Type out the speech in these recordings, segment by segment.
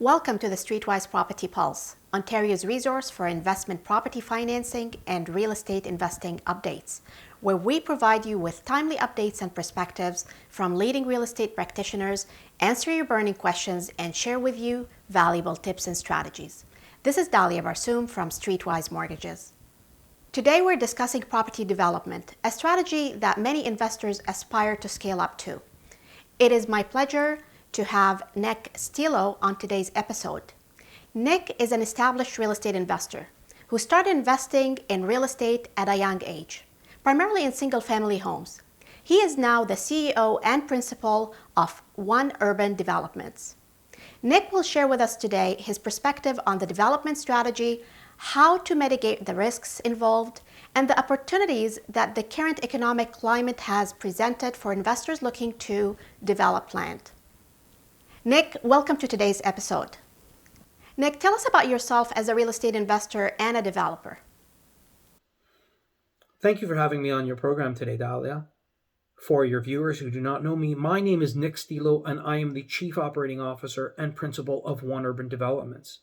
Welcome to the Streetwise Property Pulse, Ontario's resource for investment property financing and real estate investing updates, where we provide you with timely updates and perspectives from leading real estate practitioners, answer your burning questions, and share with you valuable tips and strategies. This is Dalia Barsoum from Streetwise Mortgages. Today we're discussing property development, a strategy that many investors aspire to scale up to. It is my pleasure to have Nick Stillo on today's episode. Nick is an established real estate investor who started investing in real estate at a young age, primarily in single-family homes. He is now the CEO and principal of One Urban Developments. Nick will share with us today his perspective on the development strategy, how to mitigate the risks involved, and the opportunities that the current economic climate has presented for investors looking to develop land. Nick, welcome to today's episode. Nick, tell us about yourself as a real estate investor and a developer. Thank you for having me on your program today, Dalia. For your viewers who do not know me, my name is Nick Stillo, and I am the Chief Operating Officer and Principal of One Urban Developments.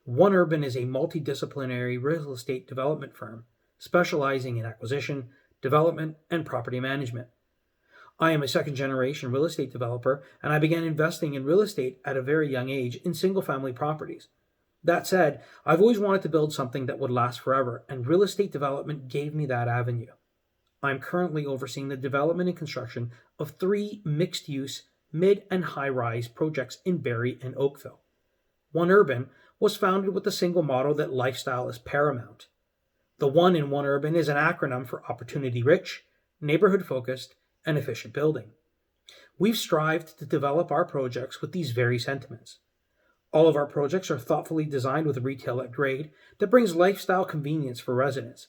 One Urban is a multidisciplinary real estate development firm specializing in acquisition, development, and property management. I am a second-generation real estate developer, and I began investing in real estate at a very young age in single-family properties. That said, I've always wanted to build something that would last forever, and real estate development gave me that avenue. I'm currently overseeing the development and construction of 3 mixed-use, mid- and high-rise projects in Barrie and Oakville. One Urban was founded with the single motto that lifestyle is paramount. The One in One Urban is an acronym for opportunity-rich, neighborhood-focused, and efficient building. We've strived to develop our projects with these very sentiments. All of our projects are thoughtfully designed with retail at grade that brings lifestyle convenience for residents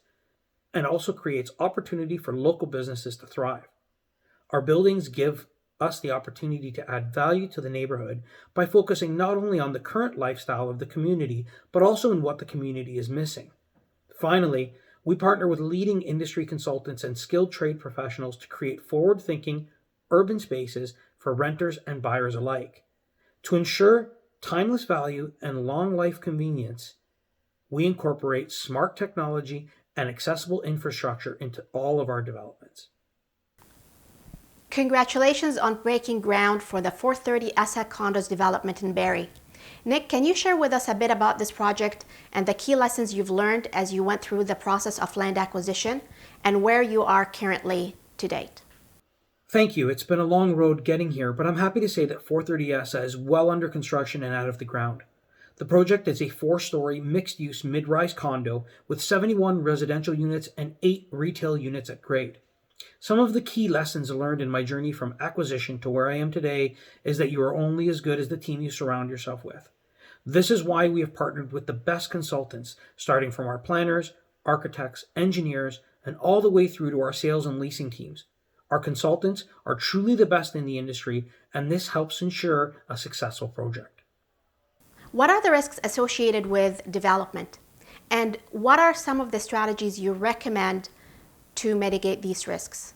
and also creates opportunity for local businesses to thrive. Our buildings give us the opportunity to add value to the neighborhood by focusing not only on the current lifestyle of the community, but also in what the community is missing. Finally, we partner with leading industry consultants and skilled trade professionals to create forward-thinking urban spaces for renters and buyers alike. To ensure timeless value and long life convenience, we incorporate smart technology and accessible infrastructure into all of our developments. Congratulations on breaking ground for the 430 Essa condos development in Barrie. Nick, can you share with us a bit about this project and the key lessons you've learned as you went through the process of land acquisition and where you are currently to date? Thank you. It's been a long road getting here, but I'm happy to say that 430 Essa is well under construction and out of the ground. The project is a 4-story mixed-use mid-rise condo with 71 residential units and 8 retail units at grade. Some of the key lessons learned in my journey from acquisition to where I am today is that you are only as good as the team you surround yourself with. This is why we have partnered with the best consultants, starting from our planners, architects, engineers, and all the way through to our sales and leasing teams. Our consultants are truly the best in the industry, and this helps ensure a successful project. What are the risks associated with development? And what are some of the strategies you recommend to mitigate these risks?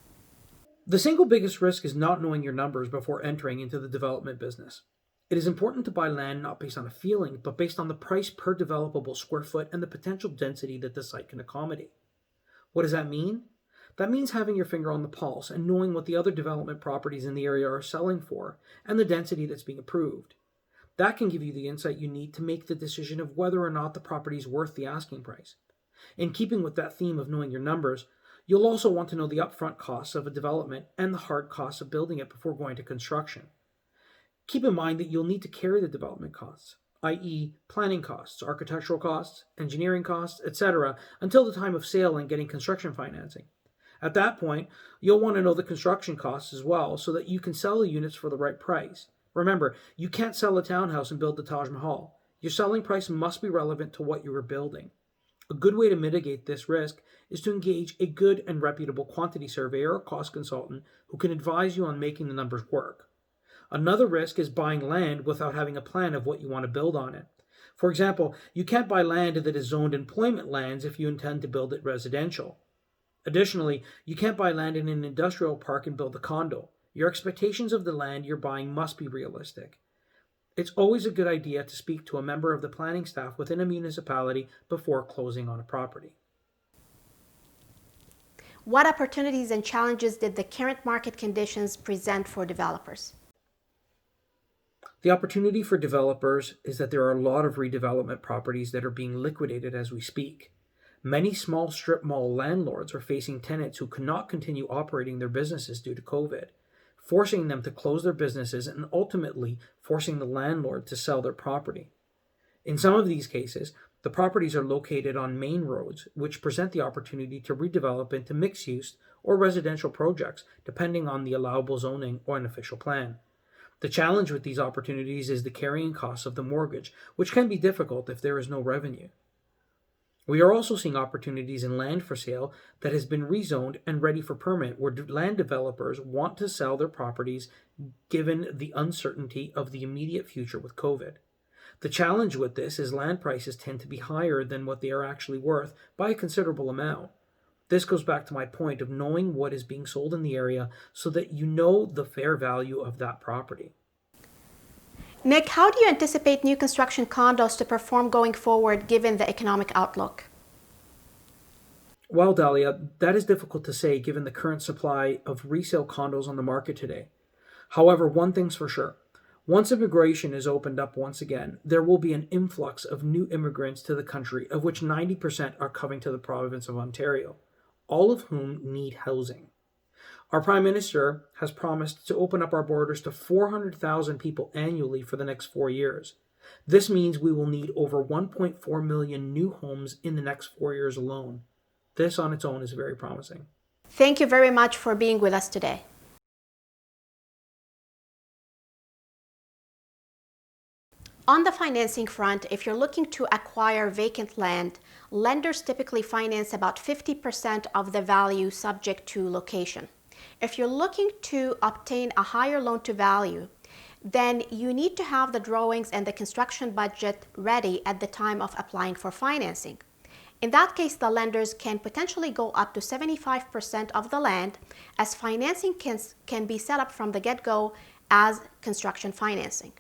The single biggest risk is not knowing your numbers before entering into the development business. It is important to buy land not based on a feeling, but based on the price per developable square foot and the potential density that the site can accommodate. What does that mean? That means having your finger on the pulse and knowing what the other development properties in the area are selling for and the density that's being approved. That can give you the insight you need to make the decision of whether or not the property is worth the asking price. In keeping with that theme of knowing your numbers, you'll also want to know the upfront costs of a development and the hard costs of building it before going to construction. Keep in mind that you'll need to carry the development costs, i.e. planning costs, architectural costs, engineering costs, etc., until the time of sale and getting construction financing. At that point, you'll want to know the construction costs as well so that you can sell the units for the right price. Remember, you can't sell a townhouse and build the Taj Mahal. Your selling price must be relevant to what you are building. A good way to mitigate this risk is to engage a good and reputable quantity surveyor or cost consultant who can advise you on making the numbers work. Another risk is buying land without having a plan of what you want to build on it. For example, you can't buy land that is zoned employment lands if you intend to build it residential. Additionally, you can't buy land in an industrial park and build a condo. Your expectations of the land you're buying must be realistic. It's always a good idea to speak to a member of the planning staff within a municipality before closing on a property. What opportunities and challenges did the current market conditions present for developers? The opportunity for developers is that there are a lot of redevelopment properties that are being liquidated as we speak. Many small strip mall landlords are facing tenants who cannot continue operating their businesses due to COVID, forcing them to close their businesses and ultimately forcing the landlord to sell their property. In some of these cases, the properties are located on main roads, which present the opportunity to redevelop into mixed-use or residential projects, depending on the allowable zoning or an official plan. The challenge with these opportunities is the carrying costs of the mortgage, which can be difficult if there is no revenue. We are also seeing opportunities in land for sale that has been rezoned and ready for permit, where land developers want to sell their properties given the uncertainty of the immediate future with COVID. The challenge with this is land prices tend to be higher than what they are actually worth by a considerable amount. This goes back to my point of knowing what is being sold in the area so that you know the fair value of that property. Nick, how do you anticipate new construction condos to perform going forward given the economic outlook? Well, Dahlia, that is difficult to say given the current supply of resale condos on the market today. However, one thing's for sure. Once immigration is opened up once again, there will be an influx of new immigrants to the country, of which 90% are coming to the province of Ontario, all of whom need housing. Our Prime Minister has promised to open up our borders to 400,000 people annually for the next 4 years. This means we will need over 1.4 million new homes in the next 4 years alone. This on its own is very promising. Thank you very much for being with us today. On the financing front, if you're looking to acquire vacant land, lenders typically finance about 50% of the value subject to location. If you're looking to obtain a higher loan to value, then you need to have the drawings and the construction budget ready at the time of applying for financing. In that case, the lenders can potentially go up to 75% of the land, as financing can be set up from the get-go as construction financing.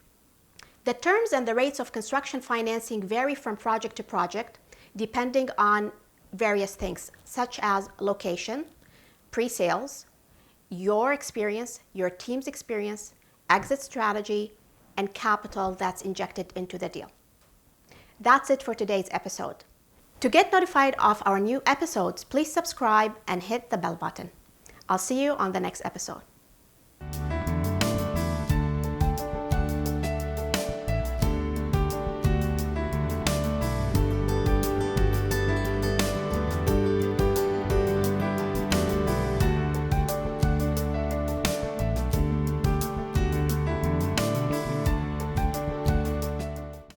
The terms and the rates of construction financing vary from project to project, depending on various things, such as location, pre-sales, your experience, your team's experience, exit strategy, and capital that's injected into the deal. That's it for today's episode. To get notified of our new episodes, please subscribe and hit the bell button. I'll see you on the next episode.